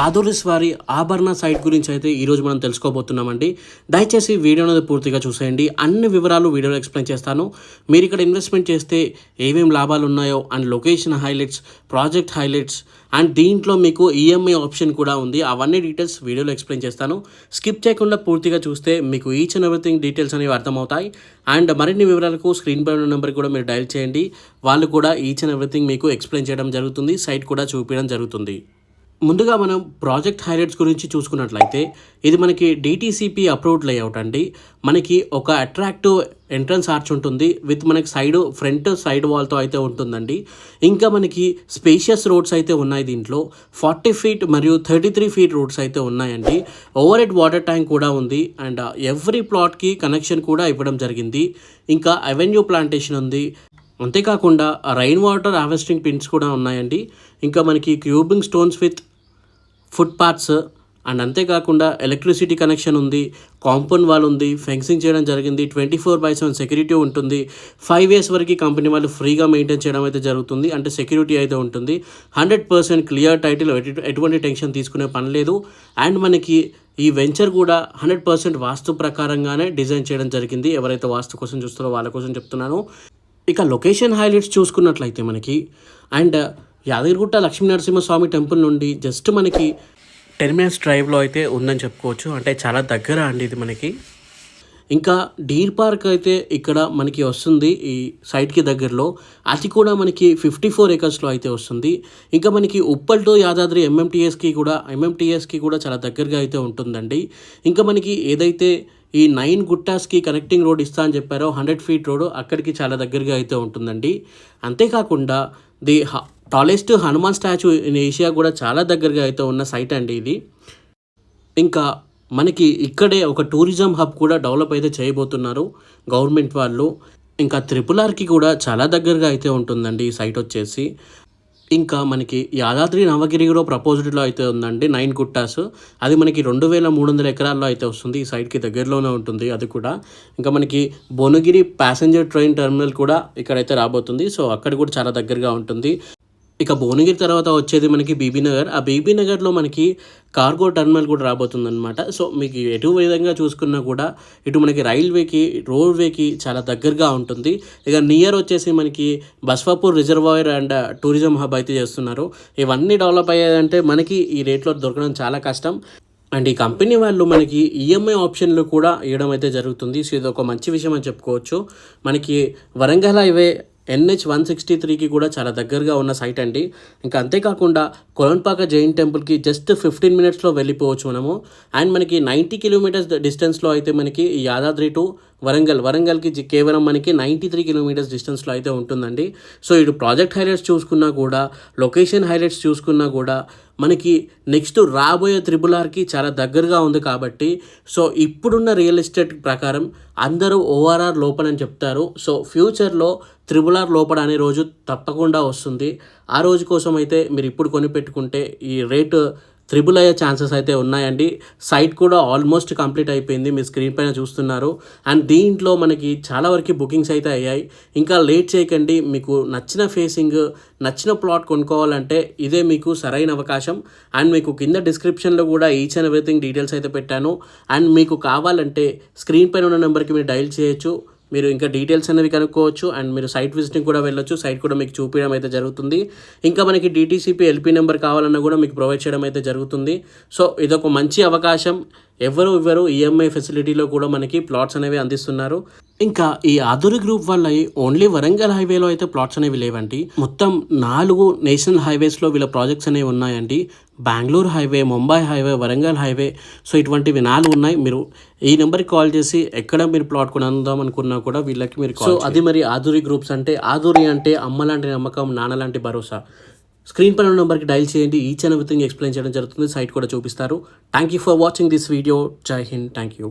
ఆదోరిస్ వారి ఆభరణ సైట్ గురించి అయితే ఈరోజు మనం తెలుసుకోబోతున్నామండి. దయచేసి వీడియో అనేది పూర్తిగా చూసేయండి. అన్ని వివరాలు వీడియోలో ఎక్స్ప్లెయిన్ చేస్తాను. మీరు ఇక్కడ ఇన్వెస్ట్మెంట్ చేస్తే ఏమేమి లాభాలు ఉన్నాయో and location highlights, project highlights and దీంట్లో మీకు ఈఎంఐ ఆప్షన్ కూడా ఉంది. అవన్నీ డీటెయిల్స్ వీడియోలో ఎక్స్ప్లెయిన్ చేస్తాను. స్కిప్ చేయకుండా పూర్తిగా చూస్తే మీకు ఈచ్ అండ్ ఎవ్రీథింగ్ డీటెయిల్స్ అనేవి అర్థమవుతాయి. అండ్ మరిన్ని వివరాలకు స్క్రీన్ పై ఉన్న నెంబర్కి కూడా మీరు డయల్ చేయండి. వాళ్ళు కూడా ఈచ్ అండ్ ఎవ్రీథింగ్ మీకు ఎక్స్ప్లెయిన్ చేయడం జరుగుతుంది. సైట్ కూడా చూపించడం జరుగుతుంది. ముందుగా మనం ప్రాజెక్ట్ హైలైట్స్ గురించి చూసుకున్నట్లయితే ఇది మనకి డిటిసిపి అప్రూవ్డ్ లేఅవుట్ అండి. మనకి ఒక అట్రాక్టివ్ ఎంట్రన్స్ ఆర్చ్ ఉంటుంది విత్ మనకి ఫ్రంట్ సైడ్ వాల్తో అయితే ఉంటుందండి. ఇంకా మనకి స్పేషియస్ రోడ్స్ అయితే ఉన్నాయి. దీంట్లో 40 ఫీట్ మరియు 33 ఫీట్ రోడ్స్ అయితే ఉన్నాయండి. ఓవర్ హెడ్ వాటర్ ట్యాంక్ కూడా ఉంది అండ్ ఎవ్రీ ప్లాట్కి కనెక్షన్ కూడా ఇవ్వడం జరిగింది. ఇంకా అవెన్యూ ప్లాంటేషన్ ఉంది. అంతేకాకుండా రైన్ వాటర్ హార్వెస్టింగ్ పిన్స్ కూడా ఉన్నాయండి. ఇంకా మనకి cubing stones with foot paths and అంతేకాకుండా ఎలక్ట్రిసిటీ కనెక్షన్ ఉంది, కాంపౌండ్ వాల్ ఉంది, ఫెన్సింగ్ చేయడం జరిగింది. 24/7 సెక్యూరిటీ ఉంటుంది. 5 years వరకు కంపెనీ వాళ్ళు ఫ్రీగా మెయింటైన్ చేయడం అయితే జరుగుతుంది. అంటే సెక్యూరిటీ అయితే ఉంటుంది. 100% క్లియర్ టైటిల్, ఎటువంటి టెన్షన్ తీసుకునే పని లేదు. అండ్ మనకి ఈ వెంచర్ కూడా 100% వాస్తు ప్రకారంగానే డిజైన్ చేయడం జరిగింది. ఎవరైతే వాస్తు కోసం చూస్తారో వాళ్ళ కోసం చెప్తున్నాను. ఇక లొకేషన్ హైలైట్స్ చూసుకున్నట్లయితే మనకి అండ్ యాదగిరిగుట్ట లక్ష్మీ నరసింహస్వామి టెంపుల్ నుండి జస్ట్ మనకి 10 minutes డ్రైవ్లో అయితే ఉందని చెప్పుకోవచ్చు. అంటే చాలా దగ్గర అండి ఇది మనకి. ఇంకా డీర్ పార్క్ అయితే ఇక్కడ మనకి వస్తుంది ఈ సైట్కి దగ్గరలో. అది కూడా మనకి 54 acresలో అయితే వస్తుంది. ఇంకా మనకి ఉప్పల్ టు యాదాద్రి ఎంఎంటీఎస్కి కూడా చాలా దగ్గరగా అయితే ఉంటుందండి. ఇంకా మనకి ఏదైతే ఈ 9 గుట్టాస్కి కనెక్టింగ్ రోడ్ ఇస్తా అని చెప్పారో 100 feet రోడ్ అక్కడికి చాలా దగ్గరగా అయితే ఉంటుందండి. అంతేకాకుండా the tallest Hanuman statue in Asia కూడా చాలా దగ్గరగా అయితే ఉన్న సైట్ అండి ఇది. ఇంకా మనకి ఇక్కడే ఒక టూరిజం హబ్ కూడా డెవలప్ అయితే చేయబోతున్నారు గవర్నమెంట్ వాళ్ళు. ఇంకా RRRకి కూడా చాలా దగ్గరగా అయితే ఉంటుందండి ఈ సైట్ వచ్చేసి. ఇంకా మనకి యాదాద్రి నవగిరిలో ప్రపోజ్డ్లో అయితే ఉందండి 9 గుట్టాస్. అది మనకి 2300 ఎకరాల్లో అయితే వస్తుంది. ఈ సైట్కి దగ్గరలోనే ఉంటుంది అది కూడా. ఇంకా మనకి భువనగిరి ప్యాసింజర్ ట్రైన్ టెర్మినల్ కూడా ఇక్కడైతే రాబోతుంది. సో అక్కడ కూడా చాలా దగ్గరగా ఉంటుంది. ఇక భువనగిరి తర్వాత వచ్చేది మనకి బీబీనగర్. ఆ బీబీనగర్లో మనకి కార్గో టర్మినల్ కూడా రాబోతుంది అనమాట. సో మీకు ఎటు విధంగా చూసుకున్నా కూడా ఇటు మనకి రైల్వేకి, రోడ్వేకి చాలా దగ్గరగా ఉంటుంది. ఇక నియర్ వచ్చేసి మనకి Baswapur reservoir and tourism hub అయితే చేస్తున్నారు. ఇవన్నీ డెవలప్ అయ్యాయంటే మనకి ఈ రేట్లో దొరకడం చాలా కష్టం. అండ్ ఈ కంపెనీ వాళ్ళు మనకి ఈఎంఐ ఆప్షన్లు కూడా ఇవ్వడం అయితే జరుగుతుంది. సో ఇది ఒక మంచి విషయం అని చెప్పుకోవచ్చు. మనకి వరంగల్ హైవే NH-163కి కూడా చాలా దగ్గరగా ఉన్న సైట్ అండి. ఇంకా అంతేకాకుండా కొలంపాక జైన్ టెంపుల్కి జస్ట్ 15 minutesలో వెళ్ళిపోవచ్చు మనము. అండ్ మనకి 90 kilometers డిస్టెన్స్లో అయితే మనకి యాదాద్రి టు వరంగల్కి కేవలం మనకి 93 kilometers డిస్టెన్స్లో అయితే ఉంటుందండి. సో ఇటు ప్రాజెక్ట్ హైలైట్స్ చూసుకున్నా కూడా, లొకేషన్ హైలైట్స్ చూసుకున్నా కూడా మనకి నెక్స్ట్ రాబోయే RRRకి చాలా దగ్గరగా ఉంది కాబట్టి సో ఇప్పుడున్న రియల్ ఎస్టేట్ ప్రకారం అందరూ ORR లోపల అని చెప్తారు. సో ఫ్యూచర్లో RRR లోపల అనే రోజు తప్పకుండా వస్తుంది. ఆ రోజు కోసం అయితే మీరు ఇప్పుడు కొనిపెట్టుకుంటే ఈ రేటు త్రిబుల్ అయ్యే ఛాన్సెస్ అయితే ఉన్నాయండి. సైట్ కూడా ఆల్మోస్ట్ కంప్లీట్ అయిపోయింది, మీ స్క్రీన్ పైన చూస్తున్నారు. అండ్ దీంట్లో మనకి చాలా వరకు బుకింగ్స్ అయితే అయ్యాయి. ఇంకా లేట్ చేయకండి. మీకు నచ్చిన ఫేసింగ్, నచ్చిన ప్లాట్ కొనుక్కోవాలంటే ఇదే మీకు సరైన అవకాశం. అండ్ మీకు కింద డిస్క్రిప్షన్లో కూడా ఈచ్ అండ్ ఎవ్రీథింగ్ డీటెయిల్స్ అయితే పెట్టాను. అండ్ మీకు కావాలంటే స్క్రీన్ పైన ఉన్న నెంబర్కి మీరు డయల్ చేయొచ్చు. మీరు ఇంకా డీటెయిల్స్ అనేవి కనుక్కోవచ్చు. అండ్ మీరు సైట్ విజిటింగ్ కూడా వెళ్ళొచ్చు. సైట్ కూడా మీకు చూపించడం అయితే జరుగుతుంది. ఇంకా మనకి డిటిసిపి ఎల్పి నెంబర్ కావాలన్నా కూడా మీకు ప్రొవైడ్ చేయడం అయితే జరుగుతుంది. సో ఇదొక మంచి అవకాశం. ఎవరు ఈఎంఐ ఫెసిలిటీలో కూడా మనకి ప్లాట్స్ అనేవి అందిస్తున్నారు. ఇంకా ఈ ఆధురి గ్రూప్ వల్ల ఓన్లీ వరంగల్ హైవేలో అయితే ప్లాట్స్ అనేవి లేవండి. మొత్తం 4 నేషనల్ హైవేస్లో వీళ్ళ ప్రాజెక్ట్స్ అనేవి ఉన్నాయండి. Bengaluru highway, Mumbai highway, Warangal highway. So ఇటువంటివి 4 ఉన్నాయి. మీరు ఈ నెంబర్కి కాల్ చేసి ఎక్కడ మీరు ప్లాట్ కొనందాం అనుకున్నా కూడా వీళ్ళకి మీరు సో అది మరి ఆధురి గ్రూప్స్ అంటే. ఆధురి అంటే అమ్మ లాంటి నమ్మకం, నాన్న లాంటి భరోసా. స్క్రీన్ పైన నెంబర్కి డయల్ చేయండి. ఈచ్ అండ్ ఎవ్రీథింగ్ ఎక్స్ప్లెయిన్ చేయడం జరుగుతుంది. సైట్ కూడా చూపిస్తారు. Thank you for watching this video. జై హింద్. Thank you.